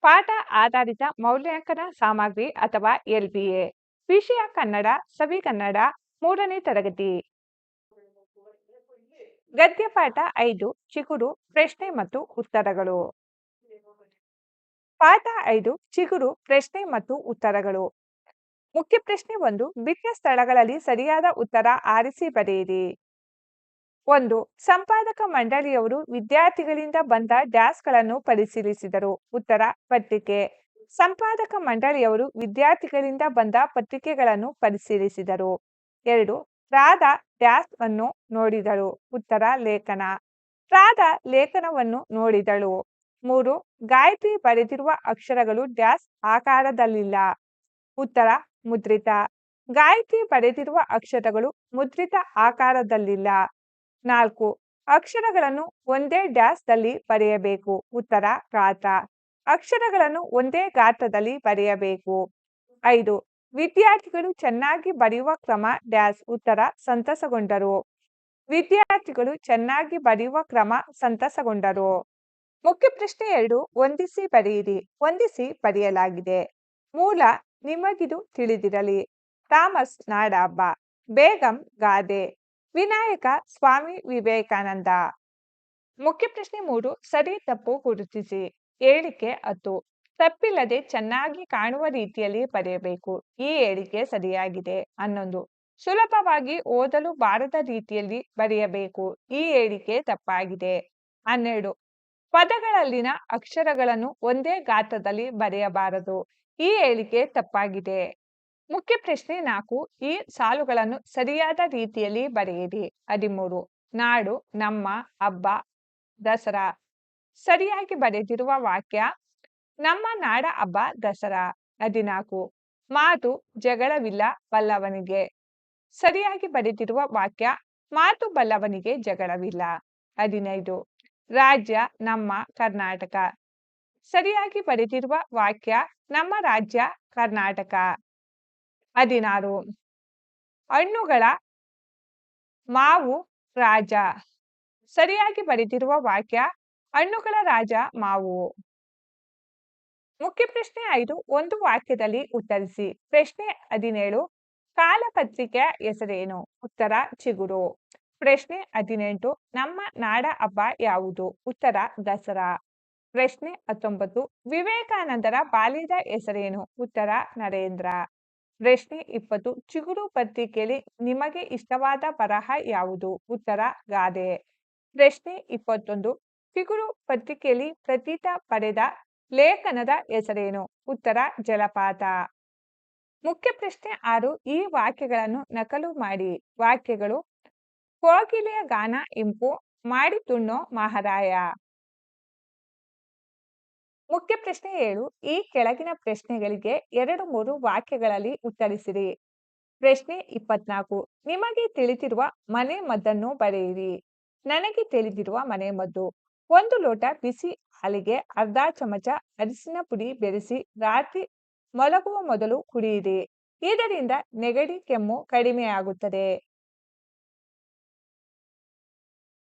ಪಾಠ ಆಧಾರಿತ ಮೌಲ್ಯಾಂಕನ ಸಾಮಗ್ರಿ ಅಥವಾ LBA. ವಿಷಯ ಕನ್ನಡ, ಸವಿಗನ್ನಡ, 3ನೇ ತರಗತಿ. ಗದ್ಯಪಾಠ 5 ಚಿಗುರು ಪ್ರಶ್ನೆ ಮತ್ತು ಉತ್ತರಗಳು. ಪಾಠ 5 ಚಿಗುರು ಪ್ರಶ್ನೆ ಮತ್ತು ಉತ್ತರಗಳು. ಮುಖ್ಯ ಪ್ರಶ್ನೆ 1. ಬಿಟ್ಟ ಸ್ಥಳಗಳಲ್ಲಿ ಸರಿಯಾದ ಉತ್ತರ ಆರಿಸಿ ಬರೆಯಿರಿ. 1. ಸಂಪಾದಕ ಮಂಡಳಿಯವರು ವಿದ್ಯಾರ್ಥಿಗಳಿಂದ ಬಂದ ಡ್ಯಾಸ್ಗಳನ್ನು ಪರಿಶೀಲಿಸಿದರು. ಉತ್ತರ ಪತ್ರಿಕೆ. ಸಂಪಾದಕ ಮಂಡಳಿಯವರು ವಿದ್ಯಾರ್ಥಿಗಳಿಂದ ಬಂದ ಪತ್ರಿಕೆಗಳನ್ನು ಪರಿಶೀಲಿಸಿದರು. 2. ರಾಧಾ ಡ್ಯಾಸ್ ಅನ್ನು ನೋಡಿದಳು. ಉತ್ತರ ಲೇಖನ. ರಾಧಾ ಲೇಖನವನ್ನು ನೋಡಿದಳು. 3. ಗಾಯತ್ರಿ ಬರೆದಿರುವ ಅಕ್ಷರಗಳು ಡ್ಯಾಸ್ ಆಕಾರದಲ್ಲಿಲ್ಲ. ಉತ್ತರ ಮುದ್ರಿತ. ಗಾಯತ್ರಿ ಬರೆದಿರುವ ಅಕ್ಷರಗಳು ಮುದ್ರಿತ ಆಕಾರದಲ್ಲಿಲ್ಲ. 4. ಅಕ್ಷರಗಳನ್ನು ಒಂದೇ ಡ್ಯಾಸ್ದಲ್ಲಿ ಬರೆಯಬೇಕು. ಉತ್ತರ ಗಾತ್ರ. ಅಕ್ಷರಗಳನ್ನು ಒಂದೇ ಗಾತ್ರದಲ್ಲಿ ಬರೆಯಬೇಕು. 5. ವಿದ್ಯಾರ್ಥಿಗಳು ಚೆನ್ನಾಗಿ ಬರೆಯುವ ಕ್ರಮ ಡ್ಯಾಸ್. ಉತ್ತರ ಸಂತಸಗೊಂಡರು. ವಿದ್ಯಾರ್ಥಿಗಳು ಚೆನ್ನಾಗಿ ಬರೆಯುವ ಕ್ರಮ ಸಂತಸಗೊಂಡರು. ಮುಖ್ಯ ಪ್ರಶ್ನೆ 2. ಹೊಂದಿಸಿ ಬರೆಯಿರಿ. ಹೊಂದಿಸಿ ಬರೆಯಲಾಗಿದೆ. ಮೂಲ ನಿಮಗಿದು ತಿಳಿದಿರಲಿ. ಥಾಮಸ್ ನಾಡಹಬ್ಬ. ಬೇಗಂ ಗಾದೆ. ವಿನಾಯಕ ಸ್ವಾಮಿ ವಿವೇಕಾನಂದ. ಮುಖ್ಯ ಪ್ರಶ್ನೆ 3. ಸರಿ ತಪ್ಪು ಗುರುತಿಸಿ. ಹೇಳಿಕೆ 10. ತಪ್ಪಿಲ್ಲದೆ ಚೆನ್ನಾಗಿ ಕಾಣುವ ರೀತಿಯಲ್ಲಿ ಬರೆಯಬೇಕು. ಈ ಹೇಳಿಕೆ ಸರಿಯಾಗಿದೆ. 11. ಸುಲಭವಾಗಿ ಓದಲು ಬಾರದ ರೀತಿಯಲ್ಲಿ ಬರೆಯಬೇಕು. ಈ ಹೇಳಿಕೆ ತಪ್ಪಾಗಿದೆ. 12. ಪದಗಳಲ್ಲಿನ ಅಕ್ಷರಗಳನ್ನು ಒಂದೇ ಗಾತ್ರದಲ್ಲಿ ಬರೆಯಬಾರದು. ಈ ಹೇಳಿಕೆ ತಪ್ಪಾಗಿದೆ. ಮುಖ್ಯ ಪ್ರಶ್ನೆ 4. ಈ ಸಾಲುಗಳನ್ನು ಸರಿಯಾದ ರೀತಿಯಲ್ಲಿ ಬರೆಯಿರಿ. 13. ನಾಡು ನಮ್ಮ ಹಬ್ಬ ದಸರಾ. ಸರಿಯಾಗಿ ಬರೆದಿರುವ ವಾಕ್ಯ ನಮ್ಮ ನಾಡ ಹಬ್ಬ ದಸರಾ. 14. ಮಾತು ಜಗಳವಿಲ್ಲ ಬಲ್ಲವನಿಗೆ. ಸರಿಯಾಗಿ ಬರೆದಿರುವ ವಾಕ್ಯ ಮಾತು ಬಲ್ಲವನಿಗೆ ಜಗಳವಿಲ್ಲ. 15. ರಾಜ್ಯ ನಮ್ಮ ಕರ್ನಾಟಕ. ಸರಿಯಾಗಿ ಬರೆದಿರುವ ವಾಕ್ಯ ನಮ್ಮ ರಾಜ್ಯ ಕರ್ನಾಟಕ. 16. ಹಣ್ಣುಗಳ ಮಾವು ರಾಜ. ಸರಿಯಾಗಿ ಬರೆದಿರುವ ವಾಕ್ಯ ಹಣ್ಣುಗಳ ರಾಜ ಮಾವು. ಮುಖ್ಯ ಪ್ರಶ್ನೆ 5. ಒಂದು ವಾಕ್ಯದಲ್ಲಿ ಉತ್ತರಿಸಿ. ಪ್ರಶ್ನೆ 17. ಕಾಲಪತ್ರಿಕೆಯ ಹೆಸರೇನು? ಉತ್ತರ ಚಿಗುರು. ಪ್ರಶ್ನೆ 18. ನಮ್ಮ ನಾಡ ಹಬ್ಬ ಯಾವುದು? ಉತ್ತರ ದಸರಾ. ಪ್ರಶ್ನೆ 19. ವಿವೇಕಾನಂದರ ಬಾಲ್ಯದ ಹೆಸರೇನು? ಉತ್ತರ ನರೇಂದ್ರ. ಪ್ರಶ್ನೆ 20. ಚಿಗುರು ಪತ್ರಿಕೆಯಲ್ಲಿ ನಿಮಗೆ ಇಷ್ಟವಾದ ಬರಹ ಯಾವುದು? ಉತ್ತರ ಗಾದೆ. ಪ್ರಶ್ನೆ 21. ಚಿಗುರು ಪತ್ರಿಕೆಯಲ್ಲಿ ಪ್ರತೀತ ಬರೆದ ಲೇಖನದ ಹೆಸರೇನು? ಉತ್ತರ ಜಲಪಾತ. ಮುಖ್ಯ ಪ್ರಶ್ನೆ 6. ಈ ವಾಕ್ಯಗಳನ್ನು ನಕಲು ಮಾಡಿ. ವಾಕ್ಯಗಳು ಕೋಗಿಲೆಯ ಗಾನ ಇಂಪು ಮಾಡಿತುಣ್ಣೋ ಮಹಾರಾಯ. ಮುಖ್ಯ ಪ್ರಶ್ನೆ 7. ಈ ಕೆಳಗಿನ ಪ್ರಶ್ನೆಗಳಿಗೆ 2-3 ವಾಕ್ಯಗಳಲ್ಲಿ ಉತ್ತರಿಸಿರಿ. ಪ್ರಶ್ನೆ 24. ನಿಮಗೆ ತಿಳಿದಿರುವ ಮನೆ ಮದ್ದನ್ನು ಬರೆಯಿರಿ. ನನಗೆ ತಿಳಿದಿರುವ ಮನೆ ಮದ್ದು. 1 ಲೋಟ ಬಿಸಿ ಹಾಲಿಗೆ ಅರ್ಧ ಚಮಚ ಅರಿಶಿನ ಪುಡಿ ಬೆರೆಸಿ ರಾತ್ರಿ ಮಲಗುವ ಮೊದಲು ಕುಡಿಯಿರಿ. ಇದರಿಂದ ನೆಗಡಿ ಕೆಮ್ಮು ಕಡಿಮೆಯಾಗುತ್ತದೆ.